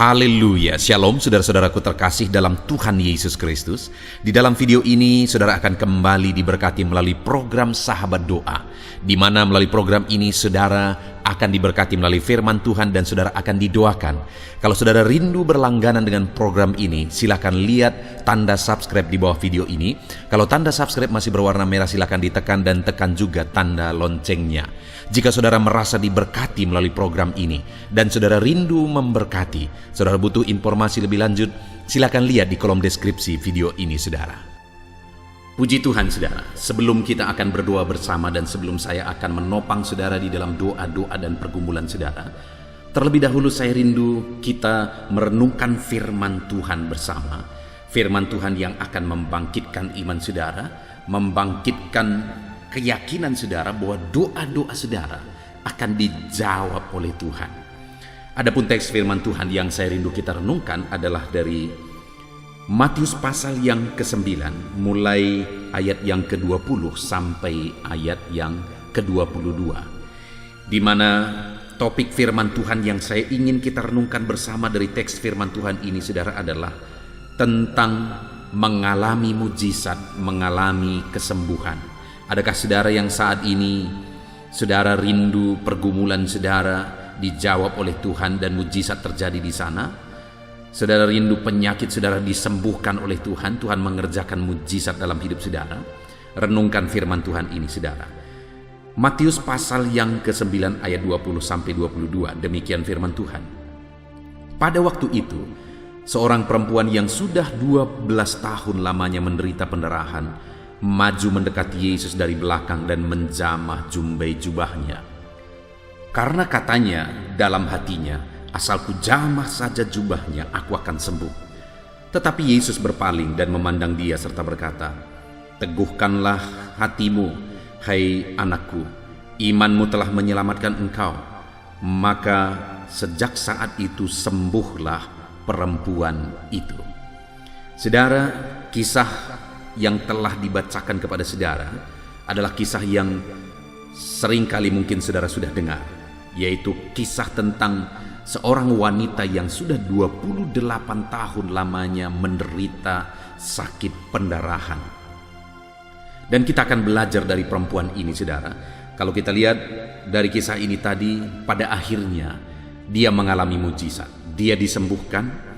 Haleluya, Shalom saudara-saudaraku terkasih dalam Tuhan Yesus Kristus. Di dalam video ini saudara akan kembali diberkati melalui program Sahabat Doa, di mana melalui program ini saudara akan diberkati melalui firman Tuhan dan saudara akan didoakan. Kalau saudara rindu berlangganan dengan program ini, silakan lihat tanda subscribe di bawah video ini. Kalau tanda subscribe masih berwarna merah, silakan ditekan dan tekan juga tanda loncengnya. Jika saudara merasa diberkati melalui program ini dan saudara rindu memberkati, saudara butuh informasi lebih lanjut, silakan lihat di kolom deskripsi video ini saudara. Puji Tuhan saudara, sebelum kita akan berdoa bersama dan sebelum saya akan menopang saudara di dalam doa-doa dan pergumulan saudara, terlebih dahulu saya rindu kita merenungkan firman Tuhan bersama. Firman Tuhan yang akan membangkitkan iman saudara, membangkitkan keyakinan saudara bahwa doa-doa saudara akan dijawab oleh Tuhan. Adapun teks firman Tuhan yang saya rindu kita renungkan adalah dari Matius pasal yang ke-9, mulai ayat yang ke-20 sampai ayat yang ke-22, di mana topik firman Tuhan yang saya ingin kita renungkan bersama dari teks firman Tuhan ini saudara adalah tentang mengalami mujizat, mengalami kesembuhan. Adakah saudara yang saat ini saudara rindu pergumulan saudara dijawab oleh Tuhan dan mujizat terjadi di sana? Saudara rindu penyakit saudara disembuhkan oleh Tuhan, Tuhan mengerjakan mujizat dalam hidup saudara? Renungkan firman Tuhan ini saudara. Matius pasal yang ke-9 ayat 20 sampai 22, demikian firman Tuhan. Pada waktu itu, seorang perempuan yang sudah 12 tahun lamanya menderita pendarahan maju mendekati Yesus dari belakang dan menjamah jumbai jubahnya. Karena katanya dalam hatinya, asalku jamah saja jubahnya, aku akan sembuh. Tetapi Yesus berpaling dan memandang dia serta berkata, teguhkanlah hatimu, hai anakku, imanmu telah menyelamatkan engkau. Maka sejak saat itu sembuhlah perempuan itu. Saudara, kisah yang telah dibacakan kepada saudara adalah kisah yang seringkali mungkin saudara sudah dengar, yaitu kisah tentang seorang wanita yang sudah 28 tahun lamanya menderita sakit pendarahan. Dan kita akan belajar dari perempuan ini saudara. Kalau kita lihat dari kisah ini tadi, pada akhirnya dia mengalami mujizat, dia disembuhkan.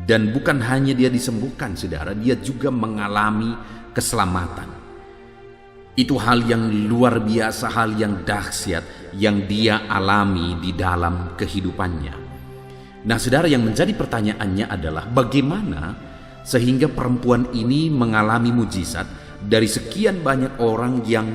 Dan bukan hanya dia disembuhkan saudara, dia juga mengalami keselamatan. Itu hal yang luar biasa, hal yang dahsyat yang dia alami di dalam kehidupannya. Nah saudara, yang menjadi pertanyaannya adalah bagaimana sehingga perempuan ini mengalami mujizat dari sekian banyak orang yang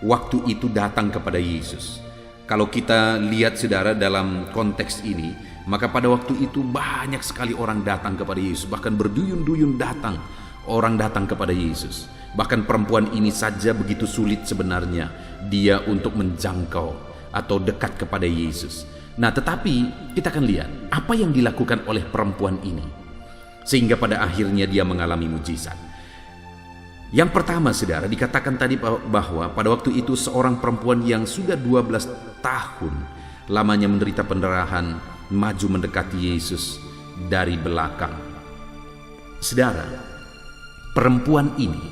waktu itu datang kepada Yesus. Kalau kita lihat saudara dalam konteks ini, maka pada waktu itu banyak sekali orang datang kepada Yesus, bahkan berduyun-duyun datang orang datang kepada Yesus. Bahkan perempuan ini saja begitu sulit sebenarnya dia untuk menjangkau atau dekat kepada Yesus. Nah tetapi kita akan lihat apa yang dilakukan oleh perempuan ini sehingga pada akhirnya dia mengalami mujizat. Yang pertama saudara, dikatakan tadi bahwa pada waktu itu seorang perempuan yang sudah 12 tahun lamanya menderita pendarahan maju mendekati Yesus dari belakang. Saudara, perempuan ini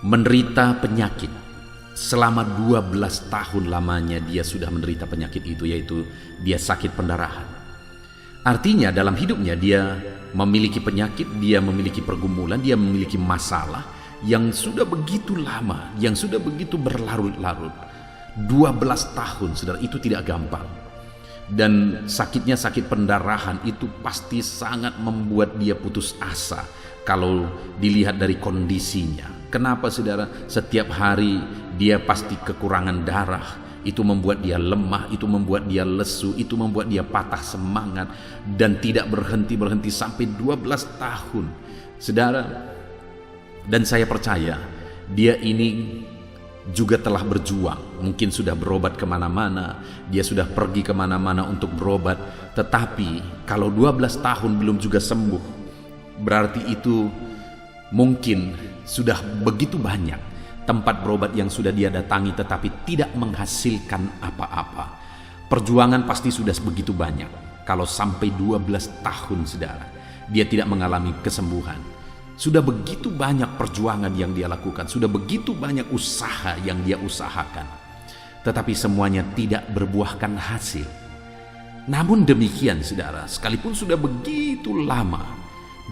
menderita penyakit. Selama 12 tahun lamanya dia sudah menderita penyakit itu, yaitu dia sakit pendarahan. Artinya dalam hidupnya dia memiliki penyakit, dia memiliki pergumulan, dia memiliki masalah yang sudah begitu lama, yang sudah begitu berlarut-larut. 12 tahun saudara, itu tidak gampang. Dan sakitnya, sakit pendarahan itu pasti sangat membuat dia putus asa kalau dilihat dari kondisinya. Kenapa saudara? Setiap hari dia pasti kekurangan darah. Itu membuat dia lemah, itu membuat dia lesu, itu membuat dia patah semangat dan tidak berhenti-berhenti sampai 12 tahun. Saudara, dan saya percaya dia ini juga telah berjuang, mungkin sudah berobat kemana-mana, dia sudah pergi kemana-mana untuk berobat, tetapi kalau 12 tahun belum juga sembuh, berarti itu mungkin sudah begitu banyak tempat berobat yang sudah dia datangi tetapi tidak menghasilkan apa-apa. Perjuangan pasti sudah begitu banyak. kalau sampai 12 tahun saudara, dia tidak mengalami kesembuhan. Sudah begitu banyak perjuangan yang dia lakukan, sudah begitu banyak usaha yang dia usahakan, tetapi semuanya tidak berbuahkan hasil. Namun demikian saudara, sekalipun sudah begitu lama,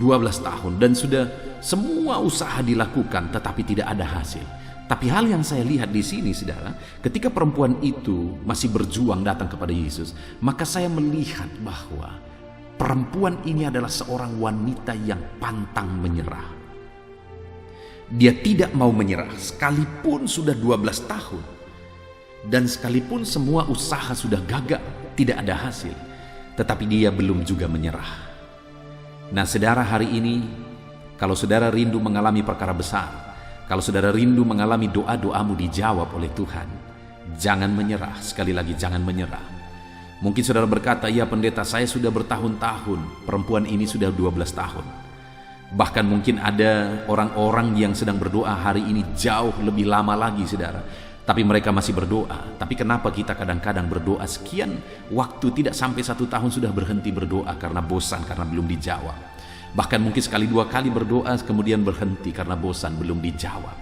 12 tahun, dan sudah semua usaha dilakukan, tetapi tidak ada hasil. Tapi hal yang saya lihat di sini saudara, ketika perempuan itu masih berjuang datang kepada Yesus, maka saya melihat bahwa perempuan ini adalah seorang wanita yang pantang menyerah. Dia tidak mau menyerah sekalipun sudah 12 tahun. Dan sekalipun semua usaha sudah gagal, tidak ada hasil, tetapi dia belum juga menyerah. Nah saudara, hari ini kalau saudara rindu mengalami perkara besar, kalau saudara rindu mengalami doa-doamu dijawab oleh Tuhan, jangan menyerah. Sekali lagi, jangan menyerah. Mungkin saudara berkata, ya pendeta, saya sudah bertahun-tahun, perempuan ini sudah 12 tahun. Bahkan mungkin ada orang-orang yang sedang berdoa hari ini jauh lebih lama lagi saudara, tapi mereka masih berdoa. Tapi kenapa kita kadang-kadang berdoa sekian waktu, tidak sampai 1 tahun sudah berhenti berdoa karena bosan, karena belum dijawab. Bahkan mungkin sekali 2 kali berdoa kemudian berhenti karena bosan, belum dijawab.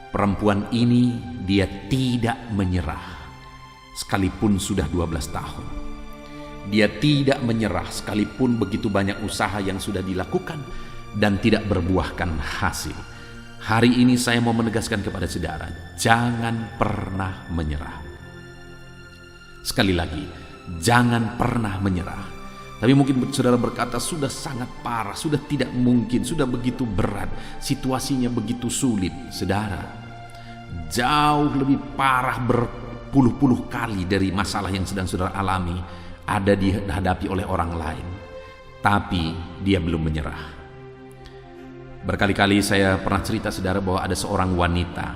Perempuan ini dia tidak menyerah sekalipun sudah 12 tahun. Dia tidak menyerah sekalipun begitu banyak usaha yang sudah dilakukan dan tidak berbuahkan hasil. Hari ini saya mau menegaskan kepada saudara, jangan pernah menyerah. Sekali lagi, jangan pernah menyerah. Tapi mungkin saudara berkata, sudah sangat parah, sudah tidak mungkin, sudah begitu berat, situasinya begitu sulit. Saudara, jauh lebih parah berpuluh-puluh kali dari masalah yang sedang saudara alami ada dihadapi oleh orang lain. Tapi dia belum menyerah. Berkali-kali saya pernah cerita saudara bahwa ada seorang wanita,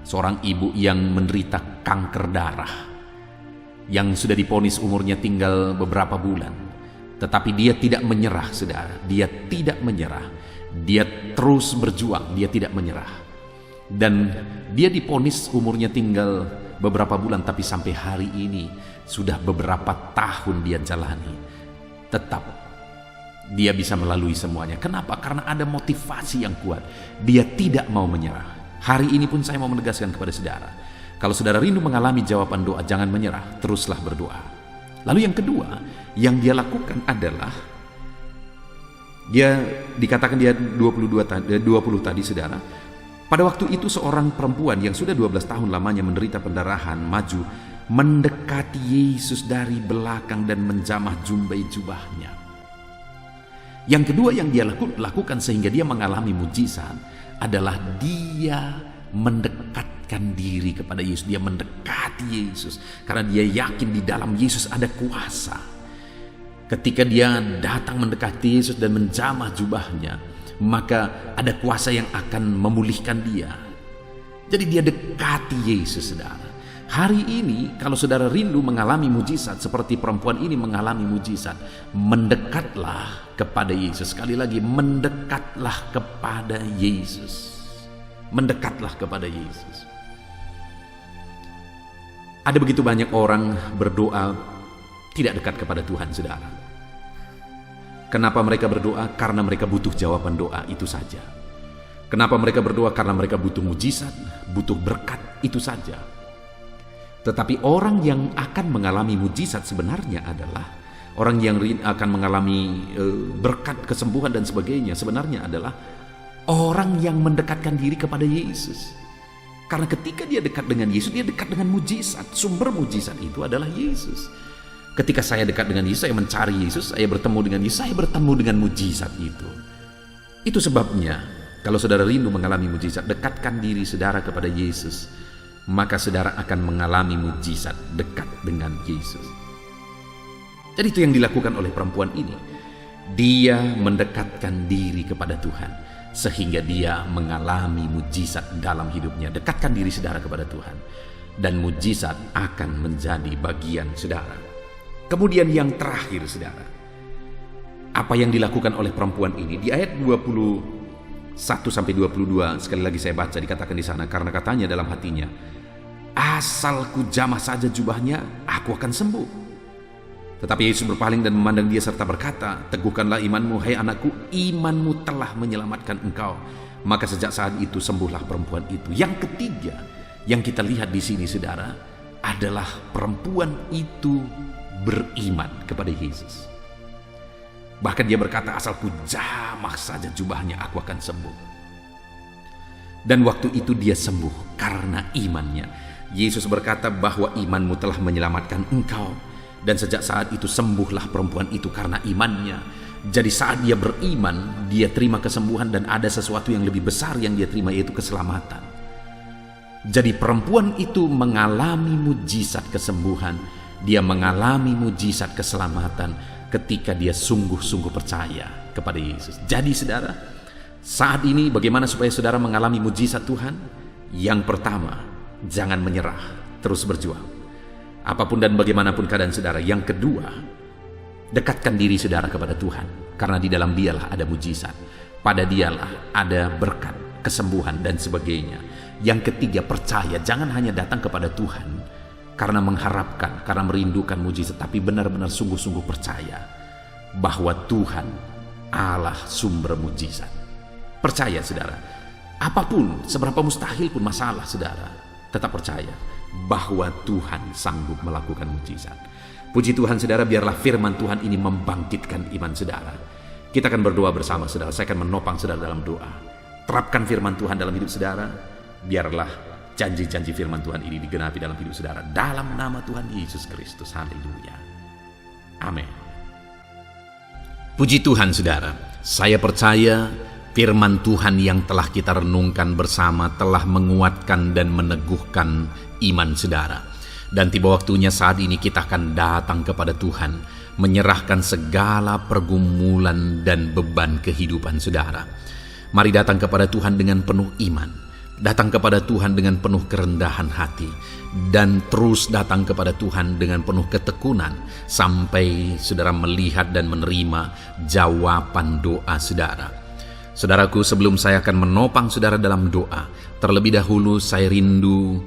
seorang ibu yang menderita kanker darah, yang sudah divonis umurnya tinggal beberapa bulan. Tetapi dia tidak menyerah saudara, dia tidak menyerah. Dia terus berjuang, dia tidak menyerah. Dan dia divonis umurnya tinggal beberapa bulan, tapi sampai hari ini sudah beberapa tahun dia jalani. Tetap dia bisa melalui semuanya. Kenapa? Karena ada motivasi yang kuat. Dia tidak mau menyerah. Hari ini pun saya mau menegaskan kepada saudara, kalau saudara rindu mengalami jawaban doa, jangan menyerah, teruslah berdoa. Lalu yang kedua yang dia lakukan adalah, dia dikatakan dia 20 tadi saudara. Pada waktu itu seorang perempuan yang sudah 12 tahun lamanya menderita pendarahan maju mendekati Yesus dari belakang dan menjamah jumbai jubahnya. Yang kedua yang dia lakukan sehingga dia mengalami mujizat adalah dia mendekatkan diri kepada Yesus. Dia mendekati Yesus karena dia yakin di dalam Yesus ada kuasa. Ketika dia datang mendekati Yesus dan menjamah jubahnya, maka ada kuasa yang akan memulihkan dia. Jadi dia dekati Yesus saudara. Hari ini kalau saudara rindu mengalami mujizat seperti perempuan ini mengalami mujizat, mendekatlah kepada Yesus. Sekali lagi, mendekatlah kepada Yesus. Mendekatlah kepada Yesus. Ada begitu banyak orang berdoa tidak dekat kepada Tuhan saudara. Kenapa mereka berdoa? Karena mereka butuh jawaban doa, itu saja. Kenapa mereka berdoa? Karena mereka butuh mujizat, butuh berkat, itu saja. Tetapi orang yang akan mengalami mujizat sebenarnya adalah orang yang akan mengalami berkat, kesembuhan dan sebagainya, sebenarnya adalah orang yang mendekatkan diri kepada Yesus. Karena ketika dia dekat dengan Yesus, dia dekat dengan mujizat. Sumber mujizat itu adalah Yesus. Ketika saya dekat dengan Yesus, saya mencari Yesus, saya bertemu dengan Yesus, saya bertemu dengan mujizat itu. Itu sebabnya, kalau saudara rindu mengalami mujizat, dekatkan diri saudara kepada Yesus, maka saudara akan mengalami mujizat dekat dengan Yesus. Jadi itu yang dilakukan oleh perempuan ini. Dia mendekatkan diri kepada Tuhan, sehingga dia mengalami mujizat dalam hidupnya. Dekatkan diri saudara kepada Tuhan, dan mujizat akan menjadi bagian saudara. Kemudian yang terakhir saudara, apa yang dilakukan oleh perempuan ini di ayat 21 sampai 22, sekali lagi saya baca, dikatakan di sana, karena katanya dalam hatinya, asal ku jamah saja jubahnya, aku akan sembuh. Tetapi Yesus berpaling dan memandang dia serta berkata, "Teguhkanlah imanmu, hai anakku, imanmu telah menyelamatkan engkau." Maka sejak saat itu sembuhlah perempuan itu. Yang ketiga yang kita lihat di sini, saudara, adalah perempuan itu beriman kepada Yesus. Bahkan dia berkata, "Asal ku jamah saja jubahnya, aku akan sembuh." Dan waktu itu dia sembuh karena imannya. Yesus berkata bahwa imanmu telah menyelamatkan engkau. Dan sejak saat itu sembuhlah perempuan itu karena imannya. Jadi saat dia beriman, dia terima kesembuhan dan ada sesuatu yang lebih besar yang dia terima, yaitu keselamatan. Jadi perempuan itu mengalami mujizat kesembuhan. Dia mengalami mujizat keselamatan ketika dia sungguh-sungguh percaya kepada Yesus. Jadi saudara, saat ini bagaimana supaya saudara mengalami mujizat Tuhan? Yang pertama, jangan menyerah, terus berjuang. Apapun dan bagaimanapun keadaan saudara. Yang kedua, dekatkan diri saudara kepada Tuhan, karena di dalam Dialah ada mujizat, pada Dialah ada berkat, kesembuhan dan sebagainya. Yang ketiga, percaya. Jangan hanya datang kepada Tuhan karena mengharapkan, karena merindukan mujizat, tapi benar-benar sungguh-sungguh percaya bahwa Tuhan Allah sumber mujizat. Percaya saudara, apapun, seberapa mustahil pun masalah saudara, tetap percaya bahwa Tuhan sanggup melakukan mujizat. Puji Tuhan saudara, biarlah firman Tuhan ini membangkitkan iman saudara. Kita akan berdoa bersama saudara. Saya akan menopang saudara dalam doa. Terapkan firman Tuhan dalam hidup saudara. Biarlah janji-janji firman Tuhan ini digenapi dalam hidup saudara. Dalam nama Tuhan Yesus Kristus. Haleluya. Amin. Puji Tuhan saudara. Saya percaya firman Tuhan yang telah kita renungkan bersama telah menguatkan dan meneguhkan iman saudara. Dan tiba waktunya saat ini kita akan datang kepada Tuhan, menyerahkan segala pergumulan dan beban kehidupan saudara. Mari datang kepada Tuhan dengan penuh iman, datang kepada Tuhan dengan penuh kerendahan hati, dan terus datang kepada Tuhan dengan penuh ketekunan sampai saudara melihat dan menerima jawaban doa saudara. Saudaraku, sebelum saya akan menopang saudara dalam doa, terlebih dahulu saya rindu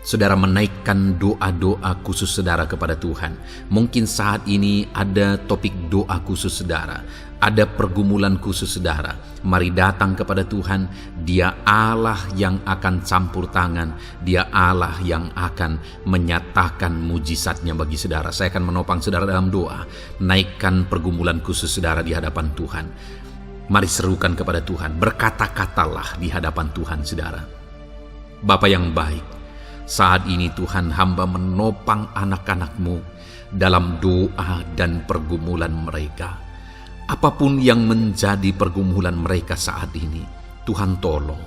saudara menaikkan doa-doa khusus saudara kepada Tuhan. Mungkin saat ini ada topik doa khusus saudara, ada pergumulan khusus saudara. Mari datang kepada Tuhan. Dia Allah yang akan campur tangan, Dia Allah yang akan menyatakan mujizatnya bagi saudara. Saya akan menopang saudara dalam doa. Naikkan pergumulan khusus saudara di hadapan Tuhan. Mari serukan kepada Tuhan, berkata-katalah di hadapan Tuhan saudara. Bapa yang baik, saat ini Tuhan, hamba menopang anak-anak-Mu dalam doa dan pergumulan mereka. Apapun yang menjadi pergumulan mereka saat ini, Tuhan tolong.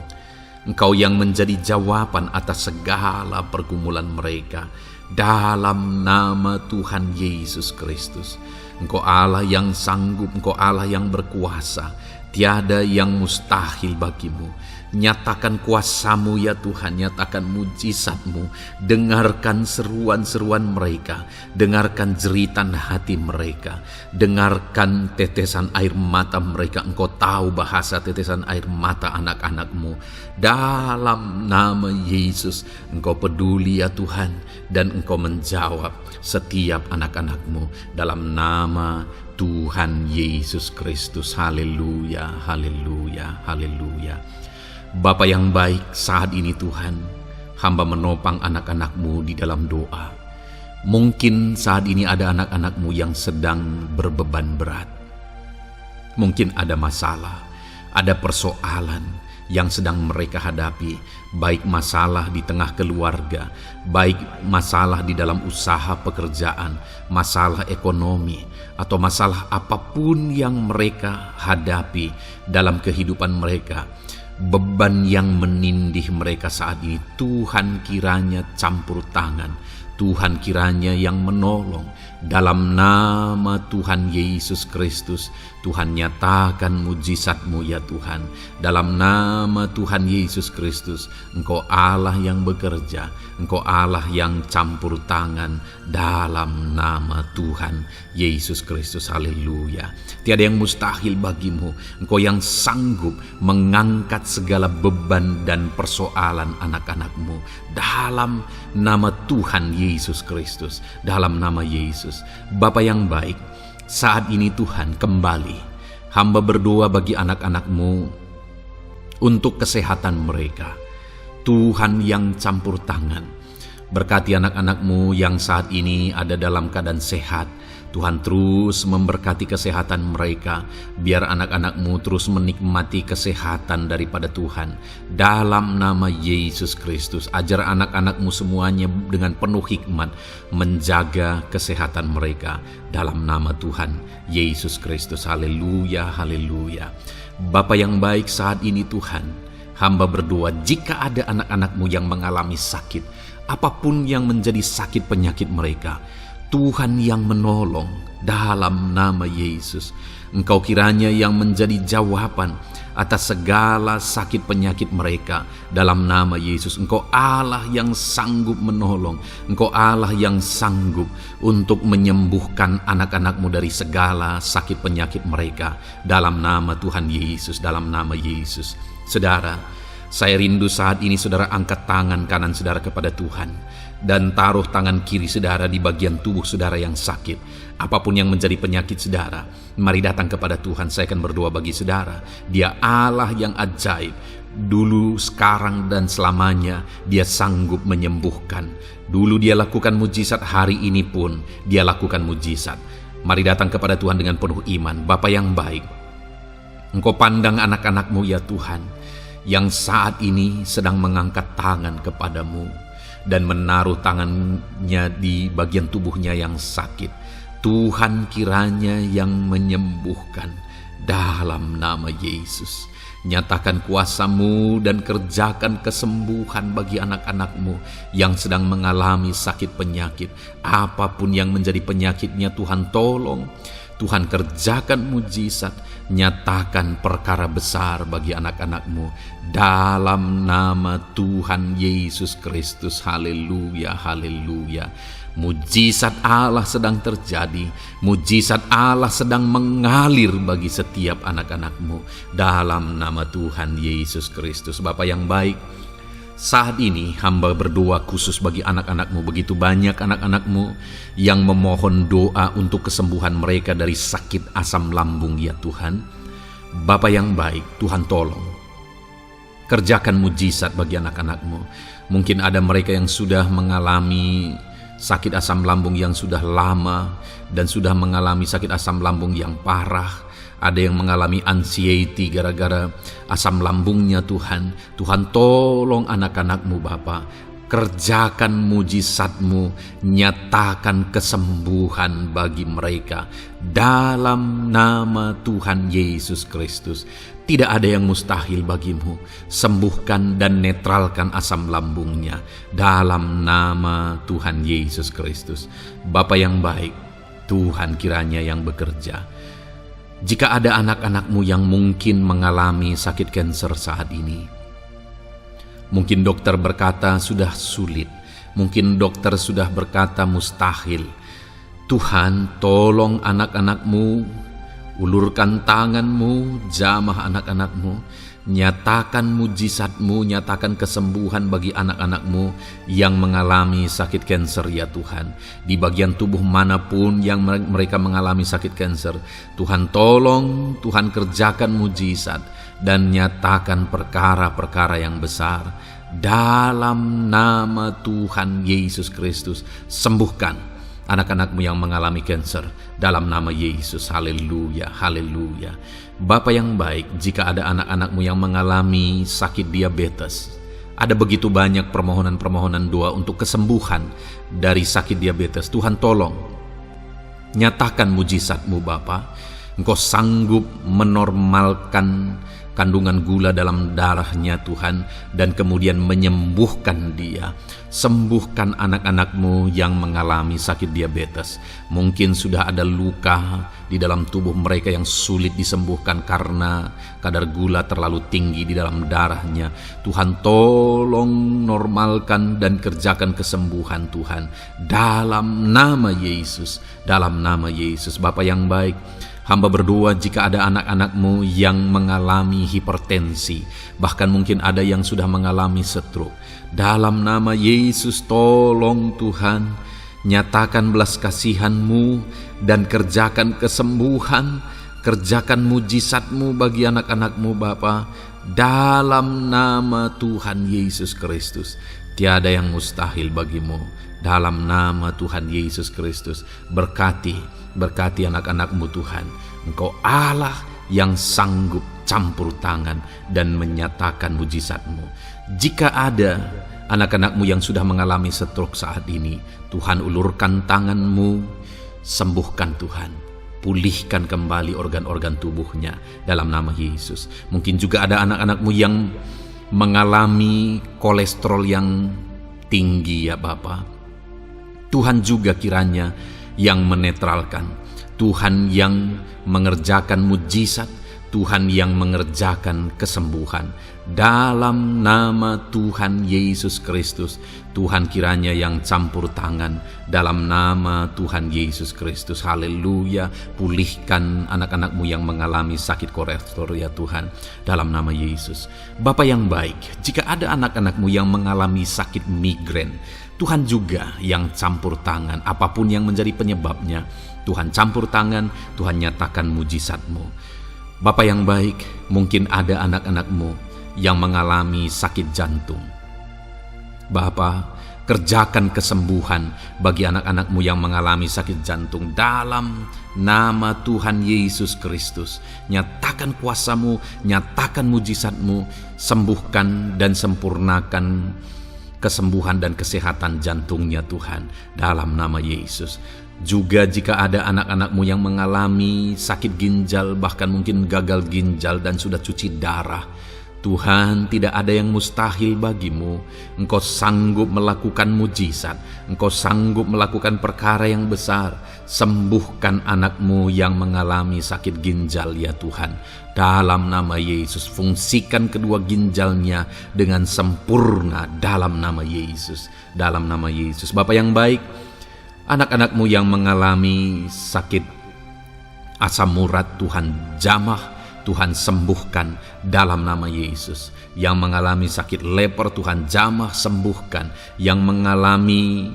Engkau yang menjadi jawaban atas segala pergumulan mereka. Dalam nama Tuhan Yesus Kristus. Engkau Allah yang sanggup, Engkau Allah yang berkuasa. Tiada yang mustahil bagimu. Nyatakan kuasa-Mu ya Tuhan, nyatakan mujizat-Mu. Dengarkan seruan-seruan mereka, dengarkan jeritan hati mereka, dengarkan tetesan air mata mereka. Engkau tahu bahasa tetesan air mata anak-anak-Mu. Dalam nama Yesus, Engkau peduli ya Tuhan, dan Engkau menjawab setiap anak-anak-Mu dalam nama Tuhan Yesus Kristus. Haleluya, haleluya, haleluya. Bapa yang baik, saat ini Tuhan, hamba menopang anak-anak-Mu di dalam doa. Mungkin saat ini ada anak-anak-Mu yang sedang berbeban berat. Mungkin ada masalah, ada persoalan yang sedang mereka hadapi, baik masalah di tengah keluarga, baik masalah di dalam usaha pekerjaan, masalah ekonomi, atau masalah apapun yang mereka hadapi dalam kehidupan mereka. Beban yang menindih mereka saat ini, Tuhan kiranya campur tangan, Tuhan kiranya yang menolong. Dalam nama Tuhan Yesus Kristus, Tuhan nyatakan mujizat-Mu ya Tuhan. Dalam nama Tuhan Yesus Kristus, Engkau Allah yang bekerja, Engkau Allah yang campur tangan. Dalam nama Tuhan Yesus Kristus, haleluya. Tiada yang mustahil bagimu. Engkau yang sanggup mengangkat segala beban dan persoalan anak-anak-Mu. Dalam nama Tuhan Yesus Kristus, dalam nama Yesus. Yesus. Bapa yang baik, saat ini Tuhan kembali hamba berdoa bagi anak-anak-Mu untuk kesehatan mereka. Tuhan yang campur tangan, berkati anak-anak-Mu yang saat ini ada dalam keadaan sehat. Tuhan terus memberkati kesehatan mereka, biar anak-anak-Mu terus menikmati kesehatan daripada Tuhan. Dalam nama Yesus Kristus, ajar anak-anak-Mu semuanya dengan penuh hikmat menjaga kesehatan mereka. Dalam nama Tuhan Yesus Kristus, haleluya, haleluya. Bapa yang baik, saat ini Tuhan, hamba berdoa jika ada anak-anak-Mu yang mengalami sakit, apapun yang menjadi sakit penyakit mereka, Tuhan yang menolong dalam nama Yesus. Engkau kiranya yang menjadi jawaban atas segala sakit penyakit mereka dalam nama Yesus. Engkau Allah yang sanggup menolong. Engkau Allah yang sanggup untuk menyembuhkan anak-anak-Mu dari segala sakit penyakit mereka dalam nama Tuhan Yesus, dalam nama Yesus. Saudara, saya rindu saat ini saudara angkat tangan kanan saudara kepada Tuhan dan taruh tangan kiri saudara di bagian tubuh saudara yang sakit. Apapun yang menjadi penyakit saudara, mari datang kepada Tuhan. Saya akan berdoa bagi saudara. Dia Allah yang ajaib. Dulu, sekarang, dan selamanya Dia sanggup menyembuhkan. Dulu Dia lakukan mujizat, hari ini pun Dia lakukan mujizat. Mari datang kepada Tuhan dengan penuh iman. Bapa yang baik, Engkau pandang anak-anak-Mu ya Tuhan, yang saat ini sedang mengangkat tangan kepadamu dan menaruh tangannya di bagian tubuhnya yang sakit. Tuhan kiranya yang menyembuhkan dalam nama Yesus. Nyatakan kuasa-Mu dan kerjakan kesembuhan bagi anak-anak-Mu yang sedang mengalami sakit penyakit. Apapun yang menjadi penyakitnya, Tuhan tolong. Tuhan kerjakan mujizat, nyatakan perkara besar bagi anak-anak-Mu dalam nama Tuhan Yesus Kristus. Haleluya, haleluya. Mujizat Allah sedang terjadi, mujizat Allah sedang mengalir bagi setiap anak-anak-Mu dalam nama Tuhan Yesus Kristus. Bapa yang baik, saat ini hamba berdoa khusus bagi anak-anak-Mu. Begitu banyak anak-anak-Mu yang memohon doa untuk kesembuhan mereka dari sakit asam lambung ya Tuhan. Bapa yang baik, Tuhan tolong kerjakan mujizat bagi anak-anak-Mu. Mungkin ada mereka yang sudah mengalami sakit asam lambung yang sudah lama dan sudah mengalami sakit asam lambung yang parah. Ada yang mengalami anxiety gara-gara asam lambungnya Tuhan. Tuhan tolong anak-anak-Mu Bapa. Kerjakan mujizat-Mu, nyatakan kesembuhan bagi mereka dalam nama Tuhan Yesus Kristus. Tidak ada yang mustahil bagimu. Sembuhkan dan netralkan asam lambungnya dalam nama Tuhan Yesus Kristus. Bapa yang baik, Tuhan kiranya yang bekerja. Jika ada anak-anak-Mu yang mungkin mengalami sakit kanker saat ini, mungkin dokter berkata sudah sulit, mungkin dokter sudah berkata mustahil. Tuhan tolong anak-anak-Mu, ulurkan tangan-Mu, jamah anak-anak-Mu, nyatakan mujizat-Mu, nyatakan kesembuhan bagi anak-anak-Mu yang mengalami sakit kanker ya Tuhan. Di bagian tubuh manapun yang mereka mengalami sakit kanker, Tuhan tolong, Tuhan kerjakan mujizat dan nyatakan perkara-perkara yang besar. Dalam nama Tuhan Yesus Kristus, sembuhkan anak-anak-Mu yang mengalami kanker dalam nama Yesus. Haleluya, haleluya. Bapa yang baik, jika ada anak-anak-Mu yang mengalami sakit diabetes, ada begitu banyak permohonan-permohonan doa untuk kesembuhan dari sakit diabetes. Tuhan tolong, nyatakan mujizat-Mu Bapa. Engkau sanggup menormalkan kandungan gula dalam darahnya Tuhan, dan kemudian menyembuhkan dia. Sembuhkan anak-anak-Mu yang mengalami sakit diabetes. Mungkin sudah ada luka di dalam tubuh mereka yang sulit disembuhkan karena kadar gula terlalu tinggi di dalam darahnya. Tuhan tolong normalkan dan kerjakan kesembuhan Tuhan dalam nama Yesus, dalam nama Yesus. Bapa yang baik, hamba berdoa jika ada anak-anak-Mu yang mengalami hipertensi, bahkan mungkin ada yang sudah mengalami stroke. Dalam nama Yesus tolong Tuhan, Nyatakan belas kasihan-Mu dan kerjakan kesembuhan, kerjakan mujizat-Mu bagi anak-anak-Mu Bapa, dalam nama Tuhan Yesus Kristus. Tiada yang mustahil bagi-Mu. Dalam nama Tuhan Yesus Kristus, berkati anak-anak-Mu Tuhan. Engkau Allah yang sanggup campur tangan dan menyatakan mujizat-Mu. Jika ada anak-anak-Mu yang sudah mengalami stroke saat ini, Tuhan ulurkan tangan-Mu, sembuhkan Tuhan. Pulihkan kembali organ-organ tubuhnya dalam nama Yesus. Mungkin juga ada anak-anak-Mu yang mengalami kolesterol yang tinggi ya Bapa. Tuhan juga kiranya yang menetralkan. Tuhan yang mengerjakan mujizat, Tuhan yang mengerjakan kesembuhan. Dalam nama Tuhan Yesus Kristus, Tuhan kiranya yang campur tangan. Dalam nama Tuhan Yesus Kristus, haleluya. Pulihkan anak-anak-Mu yang mengalami sakit kolesterol ya Tuhan, dalam nama Yesus. Bapa yang baik, jika ada anak-anak-Mu yang mengalami sakit migrain, Tuhan juga yang campur tangan. Apapun yang menjadi penyebabnya, Tuhan campur tangan, Tuhan nyatakan mujizat-Mu. Bapa yang baik, mungkin ada anak-anak-Mu yang mengalami sakit jantung. Bapa, kerjakan kesembuhan bagi anak-anak-Mu yang mengalami sakit jantung dalam nama Tuhan Yesus Kristus. Nyatakan kuasa-Mu, nyatakan mujizat-Mu, sembuhkan dan sempurnakan kesembuhan dan kesehatan jantungnya Tuhan, dalam nama Yesus. Juga jika ada anak-anak-Mu yang mengalami sakit ginjal, bahkan mungkin gagal ginjal dan sudah cuci darah, Tuhan, tidak ada yang mustahil bagi-Mu. Engkau sanggup melakukan mujizat, Engkau sanggup melakukan perkara yang besar. Sembuhkan anak-Mu yang mengalami sakit ginjal ya Tuhan, dalam nama Yesus. Fungsikan kedua ginjalnya dengan sempurna dalam nama Yesus, dalam nama Yesus. Bapa yang baik, anak-anak-Mu yang mengalami sakit asam urat, Tuhan jamah, Tuhan sembuhkan dalam nama Yesus. Yang mengalami sakit leper, Tuhan jamah sembuhkan. Yang mengalami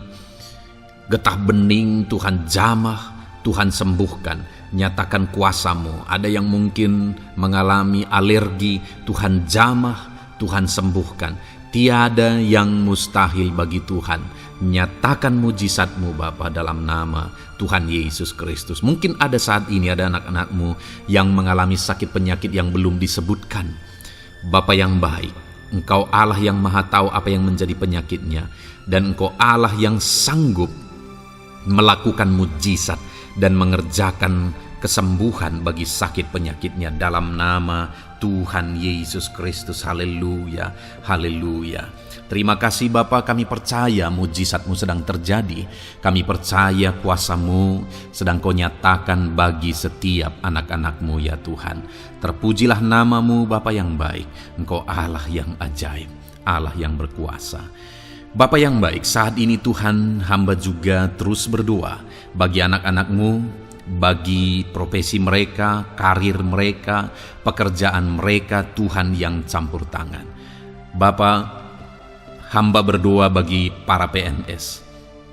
getah bening, Tuhan jamah, Tuhan sembuhkan. Nyatakan kuasa-Mu. Ada yang mungkin mengalami alergi, Tuhan jamah, Tuhan sembuhkan. Tiada yang mustahil bagi Tuhan. Nyatakan mujizat-Mu Bapa, dalam nama Tuhan Yesus Kristus. Mungkin ada saat ini ada anak-anak-Mu yang mengalami sakit penyakit yang belum disebutkan. Bapa yang baik, Engkau Allah yang maha tahu apa yang menjadi penyakitnya, dan Engkau Allah yang sanggup melakukan mujizat dan mengerjakan kesembuhan bagi sakit penyakitnya dalam nama Tuhan Yesus Kristus. Haleluya, haleluya. Terima kasih Bapa, kami percaya mujizat-Mu sedang terjadi. Kami percaya kuasa-Mu sedang Kau nyatakan bagi setiap anak-anak-Mu ya Tuhan. Terpujilah nama-Mu Bapa yang baik. Engkau Allah yang ajaib, Allah yang berkuasa. Bapa yang baik, saat ini Tuhan, hamba juga terus berdoa bagi anak-anak-Mu, bagi profesi mereka, karir mereka, pekerjaan mereka, Tuhan yang campur tangan. Bapa, hamba berdoa bagi para PNS.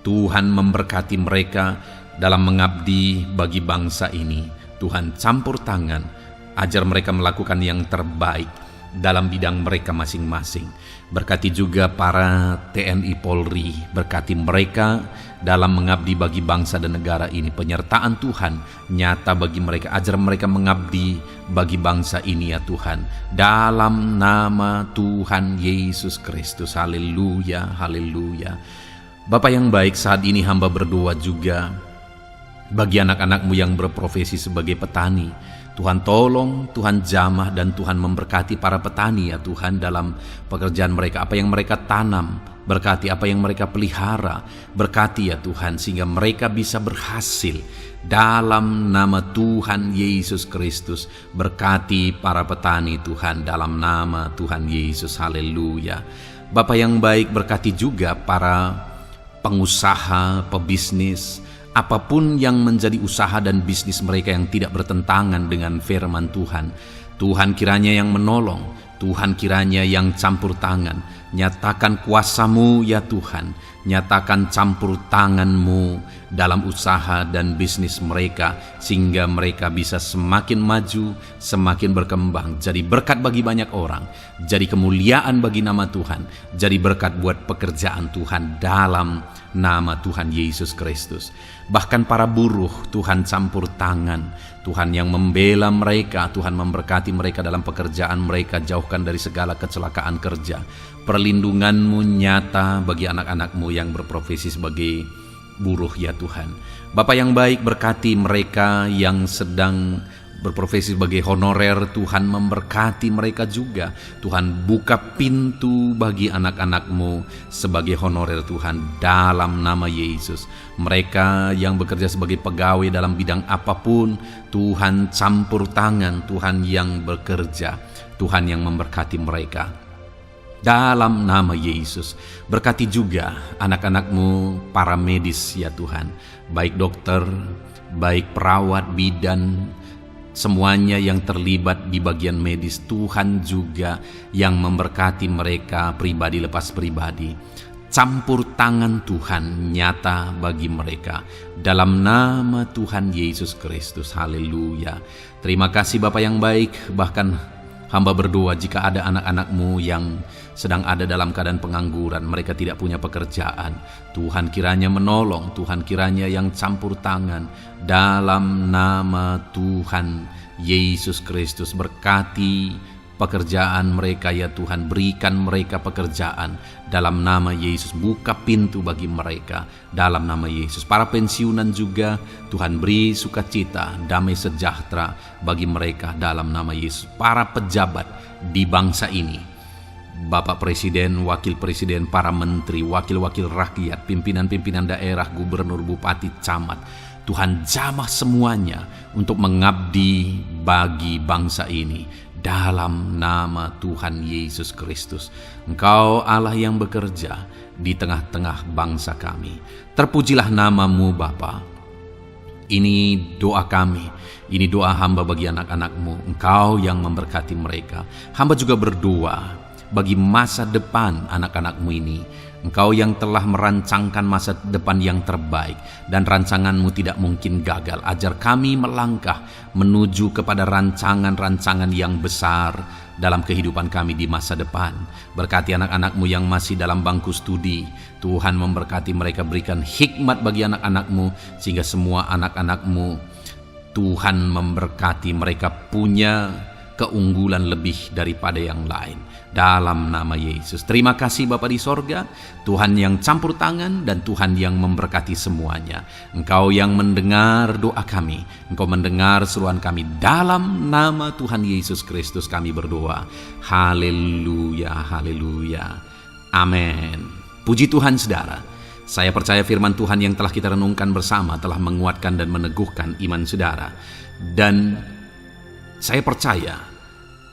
Tuhan memberkati mereka dalam mengabdi bagi bangsa ini. Tuhan campur tangan, ajar mereka melakukan yang terbaik dalam bidang mereka masing-masing. Berkati juga para TNI Polri, berkati mereka dalam mengabdi bagi bangsa dan negara ini. Penyertaan Tuhan nyata bagi mereka, ajar mereka mengabdi bagi bangsa ini ya Tuhan, dalam nama Tuhan Yesus Kristus. Haleluya, haleluya. Bapa yang baik, saat ini hamba berdoa juga bagi anak-anak-Mu yang berprofesi sebagai petani. Tuhan tolong, Tuhan jamah, dan Tuhan memberkati para petani ya Tuhan dalam pekerjaan mereka. Apa yang mereka tanam, berkati apa yang mereka pelihara, berkati ya Tuhan, sehingga mereka bisa berhasil dalam nama Tuhan Yesus Kristus. Berkati para petani Tuhan dalam nama Tuhan Yesus. Haleluya. Bapa yang baik, berkati juga para pengusaha, pebisnis, apapun yang menjadi usaha dan bisnis mereka yang tidak bertentangan dengan firman Tuhan. Tuhan kiranya yang menolong, Tuhan kiranya yang campur tangan. Nyatakan kuasa-Mu ya Tuhan, nyatakan campur tangan-Mu dalam usaha dan bisnis mereka, sehingga mereka bisa semakin maju, semakin berkembang, jadi berkat bagi banyak orang, jadi kemuliaan bagi nama Tuhan, jadi berkat buat pekerjaan Tuhan dalam nama Tuhan Yesus Kristus. Bahkan para buruh, Tuhan campur tangan, Tuhan yang membela mereka, Tuhan memberkati mereka dalam pekerjaan mereka, jauhkan dari segala kecelakaan kerja. Perlindungan-Mu nyata bagi anak-anak-Mu yang berprofesi sebagai buruh ya Tuhan. Bapa yang baik, berkati mereka yang sedang berprofesi sebagai honorer, Tuhan memberkati mereka juga. Tuhan buka pintu bagi anak-anak-Mu sebagai honorer Tuhan dalam nama Yesus. Mereka yang bekerja sebagai pegawai dalam bidang apapun, Tuhan campur tangan, Tuhan yang bekerja, Tuhan yang memberkati mereka. Dalam nama Yesus, berkati juga anak-anak-Mu para medis ya Tuhan, baik dokter, baik perawat, bidan, semuanya yang terlibat di bagian medis, Tuhan juga yang memberkati mereka pribadi lepas pribadi. Campur tangan Tuhan nyata bagi mereka dalam nama Tuhan Yesus Kristus. Haleluya. Terima kasih Bapa yang baik. Bahkan hamba berdoa jika ada anak-anak-Mu yang sedang ada dalam keadaan pengangguran, mereka tidak punya pekerjaan, Tuhan kiranya menolong, Tuhan kiranya yang campur tangan dalam nama Tuhan Yesus Kristus. Berkati pekerjaan mereka ya Tuhan, berikan mereka pekerjaan dalam nama Yesus, buka pintu bagi mereka dalam nama Yesus. Para pensiunan juga Tuhan beri sukacita, damai sejahtera bagi mereka dalam nama Yesus. Para pejabat di bangsa ini, Bapak Presiden, Wakil Presiden, para menteri, wakil-wakil rakyat, pimpinan-pimpinan daerah, gubernur, bupati, camat, Tuhan jamah semuanya untuk mengabdi bagi bangsa ini dalam nama Tuhan Yesus Kristus. Engkau Allah yang bekerja di tengah-tengah bangsa kami. Terpujilah nama-Mu Bapa. Ini doa kami, ini doa hamba bagi anak-anak-Mu. Engkau yang memberkati mereka. Hamba juga berdoa bagi masa depan anak-anak-Mu ini. Engkau yang telah merancangkan masa depan yang terbaik, dan rancangan-Mu tidak mungkin gagal. Ajar kami melangkah menuju kepada rancangan-rancangan yang besar dalam kehidupan kami di masa depan. Berkati anak-anak-Mu yang masih dalam bangku studi. Tuhan memberkati mereka, berikan hikmat bagi anak-anak-Mu, sehingga semua anak-anak-Mu, Tuhan memberkati mereka punya keunggulan lebih daripada yang lain dalam nama Yesus. Terima kasih Bapa di sorga, Tuhan yang campur tangan dan Tuhan yang memberkati semuanya. Engkau yang mendengar doa kami, Engkau mendengar seruan kami, dalam nama Tuhan Yesus Kristus kami berdoa. Haleluya, haleluya, amin. Puji Tuhan saudara, saya percaya firman Tuhan yang telah kita renungkan bersama telah menguatkan dan meneguhkan iman saudara. Dan saya percaya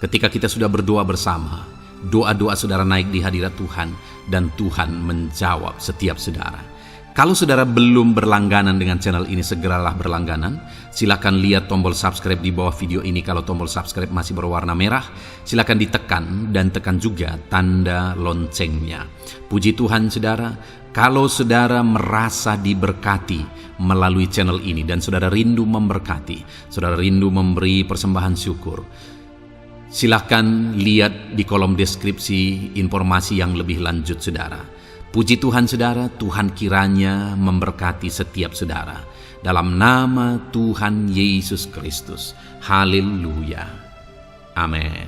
ketika kita sudah berdoa bersama, doa-doa saudara naik di hadirat Tuhan, dan Tuhan menjawab setiap saudara. Kalau saudara belum berlangganan dengan channel ini, segeralah berlangganan. Silakan lihat tombol subscribe di bawah video ini. Kalau tombol subscribe masih berwarna merah, silakan ditekan dan tekan juga tanda loncengnya. Puji Tuhan saudara, kalau saudara merasa diberkati melalui channel ini dan saudara rindu memberkati, saudara rindu memberi persembahan syukur, silakan lihat di kolom deskripsi informasi yang lebih lanjut saudara. Puji Tuhan saudara, Tuhan kiranya memberkati setiap saudara dalam nama Tuhan Yesus Kristus. Haleluya, amin.